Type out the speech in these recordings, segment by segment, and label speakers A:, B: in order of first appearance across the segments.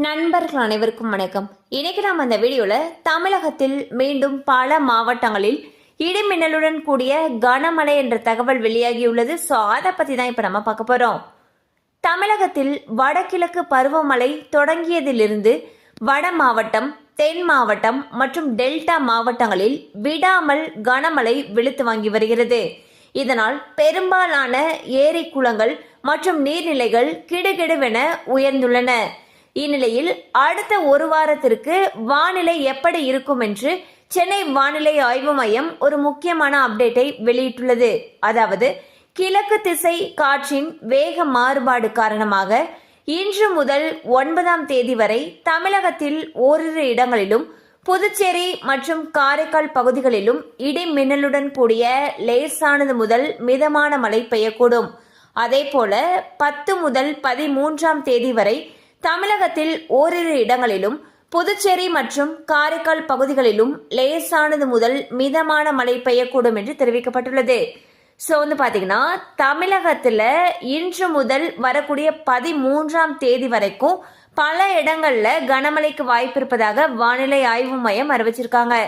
A: நண்பர்கள் அனைவருக்கும் வணக்கம். இன்னைக்கு நாம் அந்த வீடியோல தமிழகத்தில் மீண்டும் பல மாவட்டங்களில் இடிமின்னலுடன் கூடிய கனமழை என்ற தகவல் வெளியாகியுள்ளது. ஸோ அதை பத்தி தான் இப்ப நம்ம பார்க்க போறோம். தமிழகத்தில் வடகிழக்கு பருவமழை தொடங்கியதிலிருந்து வட மாவட்டம், தென் மாவட்டம் மற்றும் டெல்டா மாவட்டங்களில் விடாமல் கனமழை வெளுத்து வாங்கி வருகிறது. இதனால் பெரும்பாலான ஏரி, குளங்கள் மற்றும் நீர்நிலைகள் கிடுகிடுவென உயர்ந்துள்ளன. இந்நிலையில் அடுத்த ஒரு வாரத்திற்கு வானிலை எப்படி இருக்கும் என்று சென்னை வானிலை ஆய்வு மையம் ஒரு முக்கியமான அப்டேட்டை வெளியிட்டுள்ளது. அதாவது கிழக்கு திசை காற்றின் வேக மாறுபாடு காரணமாக இன்று முதல் 9ஆம் தேதி வரை தமிழகத்தில் ஓரிரு இடங்களிலும், புதுச்சேரி மற்றும் காரைக்கால் பகுதிகளிலும் இடி மின்னலுடன் கூடிய லேசானது முதல் மிதமான மழை பெய்யக்கூடும். அதேபோல 10 முதல் 13ஆம் தேதி வரை தமிழகத்தில் ஓரிரு இடங்களிலும், புதுச்சேரி மற்றும் காரைக்கால் பகுதிகளிலும் லேசானது முதல் மிதமான மழை பெய்யக்கூடும் என்று தெரிவிக்கப்பட்டுள்ளது. ஸோ பாத்தீங்கன்னா தமிழகத்துல இன்று முதல் வரக்கூடிய 13ஆம் தேதி வரைக்கும் பல இடங்கள்ல கனமழைக்கு வாய்ப்பு இருப்பதாக வானிலை ஆய்வு மையம் அறிவிச்சிருக்காங்க.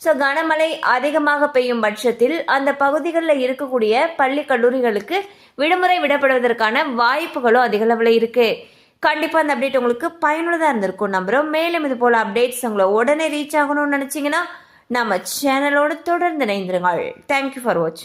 A: ஸோ கனமழை அதிகமாக பெய்யும் பட்சத்தில் அந்த பகுதிகளில் இருக்கக்கூடிய பள்ளி கல்லூரிகளுக்கு விடுமுறை விடப்படுவதற்கான வாய்ப்புகளும் அதிக அளவில் இருக்கு. கண்டிப்பா அந்த அப்டேட் உங்களுக்கு பயனுள்ளதா இருந்திருக்கும் நம்புறோம். மேலும் இது போல அப்டேட்ஸ் உங்களை உடனே ரீச் ஆகணும்னு நினைச்சீங்கன்னா நம்ம சேனலோட தொடர்ந்து இணைந்திருங்கள். தேங்க்யூ ஃபார் வாட்சிங்.